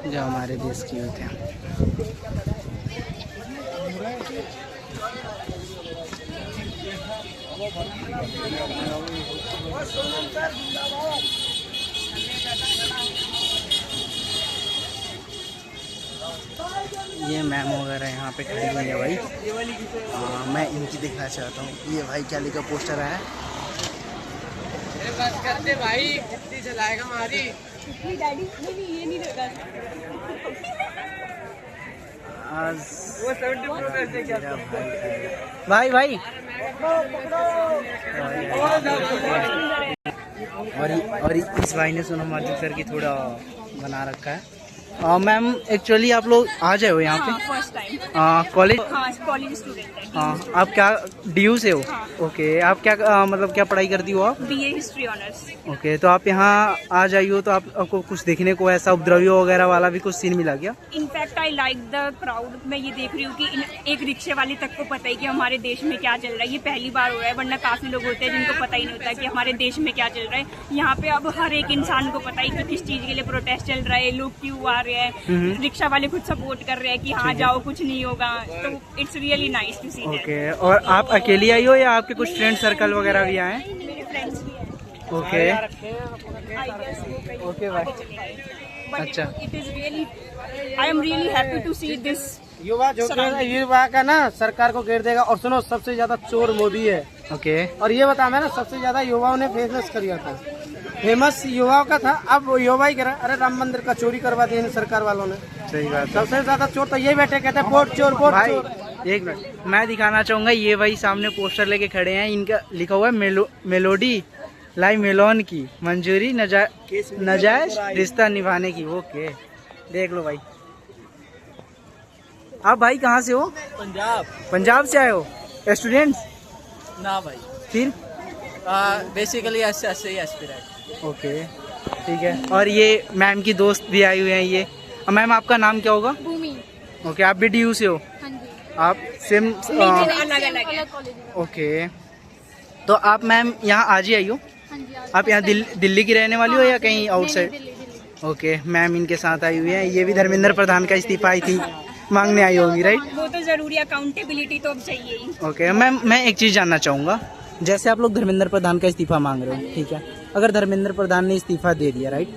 जो हमारे देश की यूथ है। ये मैम वगैरह यहाँ पे खड़ी हुई है भाई। मैं इनकी दिखना चाहता हूँ। ये भाई क्या लिखा पोस्टर है? बस करते भाई, कितनी चलाएगा हमारी डैडी। नहीं ये नहीं लगा आज वो 70% से क्या भाई भाई। और इस भाई ने सोनम वांगचुक सर की थोड़ा बना रखा है। मैम एक्चुअली आप लोग आ जाए हो यहाँ पे? First time college? College student है। हाँ, आप क्या डीयू से हो? हाँ। ओके, आप क्या मतलब क्या पढ़ाई करती हो आप? BA history honours. ओके, तो आप यहाँ आ जाइए हो तो आपको कुछ देखने को ऐसा उपद्रवियों वगैरह वाला भी कुछ सीन मिला क्या? In fact I like the crowd. मैं ये देख रही हूँ कि एक रिक्शे वाले तक को पता है कि हमारे देश में क्या चल रहा है। ये पहली बार हो रहा है, वरना काफी लोग होते हैं जिनको पता ही नहीं होता कि हमारे देश में क्या चल रहा है। यहाँ पे अब हर एक इंसान को पता है कि किस चीज के लिए प्रोटेस्ट चल रहा है, लोग क्यों आ रहे हैं। रिक्शा वाले खुद सपोर्ट कर रहे हैं कि हाँ जाओ कुछ नहीं होगा। तो it's really nice to see that. Okay, और आप अकेली आई हो या आपके कुछ फ्रेंड सर्कल वगैरह भी आए? मेरे फ्रेंड्स भी हैं। ओके ओके भाई। अच्छा, it is really I am really happy to see this. युवा जो युवा का ना सरकार को घेर देगा। और सुनो, सबसे ज्यादा चोर मोदी है। ओके, और ये बता मैं ना, सबसे ज्यादा युवाओं ने फेमस किया था। फेमस युवाओं का था, अब युवा ही करा। अरे राम मंदिर का चोरी करवा दिया सरकार वालों ने। सही बात है। सबसे ज्यादा चोर तो यही बैठे कहते हैं वोट चोर वोट भाई चोर। एक मिनट, मैं दिखाना चाहूंगा। ये भाई सामने पोस्टर लेके खड़े हैं, इनका लिखा हुआ है मेलोडी लाइव मेलोन की मंजूरी नजायज रिश्ता निभाने की। ओके, देख लो भाई। आप भाई कहाँ से हो? पंजाब से आए हो? स्टूडेंट्स? ना भाई, फिर बेसिकली ऐसे ही एस्पिरेंट। ओके, ठीक है। और ये मैम की दोस्त भी आई हुई हैं। ये मैम आपका नाम क्या होगा? भूमि। ओके, आप भी डीयू से हो? हाँ जी। आप सेम? अलग अलग है। ओके, तो आप मैम यहाँ आज ही आई हो? हाँ जी। आप यहाँ दिल्ली की रहने वाली हो या कहीं आउटसाइड? ओके, मैम इनके साथ आई हुई है। ये भी धर्मेंद्र प्रधान का इस्तीफा आई थी मांगने आई होगी, राइट? वो तो जरूरी, अकाउंटेबिलिटी तो अब चाहिए ही। ओके मैम, मैं एक चीज़ जानना चाहूँगा। जैसे आप लोग धर्मेंद्र प्रधान का इस्तीफा मांग रहे हो, ठीक है, अगर धर्मेंद्र प्रधान ने इस्तीफा दे दिया, राइट,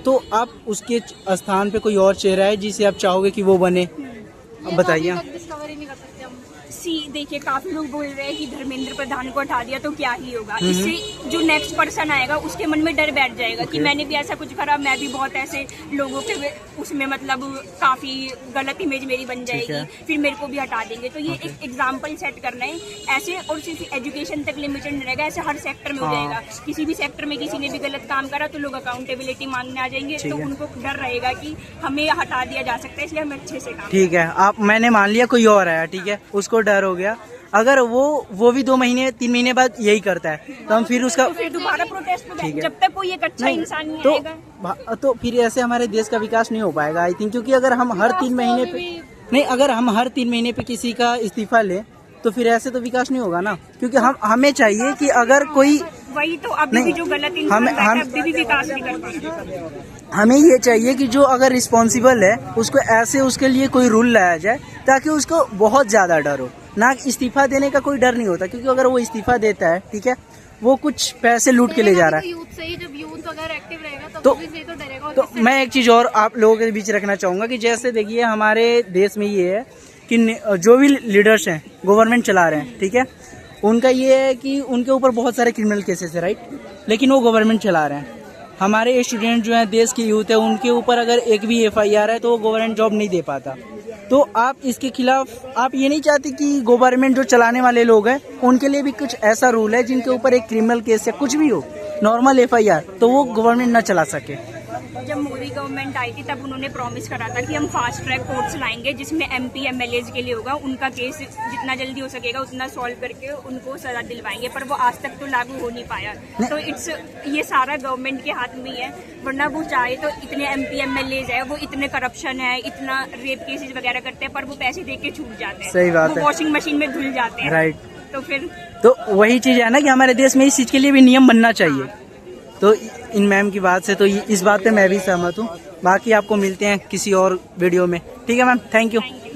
तो आप उसके स्थान पे कोई और चेहरा है जिसे आप चाहोगे कि वो बने? बताइए। देखिए, काफी लोग बोल रहे हैं कि धर्मेंद्र प्रधान को हटा दिया तो क्या ही होगा। इससे जो नेक्स्ट पर्सन आएगा उसके मन में डर बैठ जाएगा कि मैंने भी ऐसा कुछ करा, मैं भी बहुत ऐसे लोगों के उसमें मतलब काफी गलत इमेज मेरी बन जाएगी, फिर मेरे को भी हटा देंगे। तो ये एक एग्जाम्पल सेट करना है ऐसे। और सिर्फ एजुकेशन तक लिमिटेड नहीं रहेगा, ऐसे हर सेक्टर में हो जाएगा। किसी भी सेक्टर में किसी ने भी गलत काम करा तो लोग अकाउंटेबिलिटी मांगने आ जाएंगे। तो उनको डर रहेगा कि हमें हटा दिया जा सकता है, इसलिए हमें अच्छे से काम। ठीक है, आप मैंने मान लिया कोई और आया, ठीक है, उसको डर हो गया। अगर वो भी 2 महीने 3 महीने बाद यही करता है तो हम फिर उसका तो फिर दोबारा प्रोटेस्ट पे जब तक कोई एक अच्छा इंसान नहीं आएगा तो फिर ऐसे हमारे देश का विकास नहीं हो पाएगा आई थिंक। क्योंकि अगर हम हर 3 महीने पे नहीं, अगर हम हर 3 महीने पे किसी का इस्तीफा लें तो फिर ऐसे तो विकास नहीं होगा ना। क्योंकि हमें चाहिए कि अगर कोई वही तो अभी भी जो गलत इंसान है अभी भी विकास नहीं कर पाएगा। हमें ये चाहिए कि जो अगर रिस्पॉन्सिबल है उसको ऐसे उसके लिए कोई रूल लाया जाए ताकि उसको बहुत ज्यादा डर हो ना। इस्तीफा देने का कोई डर नहीं होता, क्योंकि अगर वो इस्तीफा देता है, ठीक है, वो कुछ पैसे लूट के ले जा रहा है। यूथ से ही, जब यूथ अगर एक्टिव रहेगा तो भी तो डरेगा। तो मैं एक चीज और आप लोगों के बीच रखना चाहूंगा कि जैसे देखिए हमारे देश में ये है कि जो भी लीडर्स हैं, गवर्नमेंट चला रहे हैं, ठीक है, उनका ये है कि उनके ऊपर बहुत सारे क्रिमिनल केसेस है, राइट, लेकिन वो गवर्नमेंट चला रहे हैं। हमारे स्टूडेंट जो हैं, देश की यूथ है, उनके ऊपर अगर एक भी FIR है तो वो गवर्नमेंट जॉब नहीं दे पाता। तो आप इसके खिलाफ आप ये नहीं चाहते कि गवर्नमेंट जो चलाने वाले लोग हैं उनके लिए भी कुछ ऐसा रूल है जिनके ऊपर एक क्रिमिनल केस या कुछ भी हो, नॉर्मल FIR, तो वो गवर्नमेंट ना चला सके। जब मोदी गवर्नमेंट आई थी तब उन्होंने प्रॉमिस करा था कि हम फास्ट ट्रैक कोर्ट्स लाएंगे जिसमें MP MLAs के लिए होगा, उनका केस जितना जल्दी हो सकेगा उतना सॉल्व करके उनको सजा दिलवाएंगे। पर वो आज तक तो लागू हो नहीं पाया। तो ये सारा गवर्नमेंट के हाथ में ही है। वरना वो चाहे तो इतने MP MLAs है, वो इतने करप्शन है, इतना रेप केसेस वगैरह करते हैं, पर वो पैसे दे के छूट जाते हैं। सही बात है, वॉशिंग मशीन में धुल जाते हैं, राइट। तो फिर तो वही चीज है ना कि हमारे देश में इस चीज के लिए भी नियम बनना चाहिए। तो इन मैम की बात से तो इस बात पे मैं भी सहमत हूँ। बाकी आपको मिलते हैं किसी और वीडियो में, ठीक है ma'am, thank you. Thank you.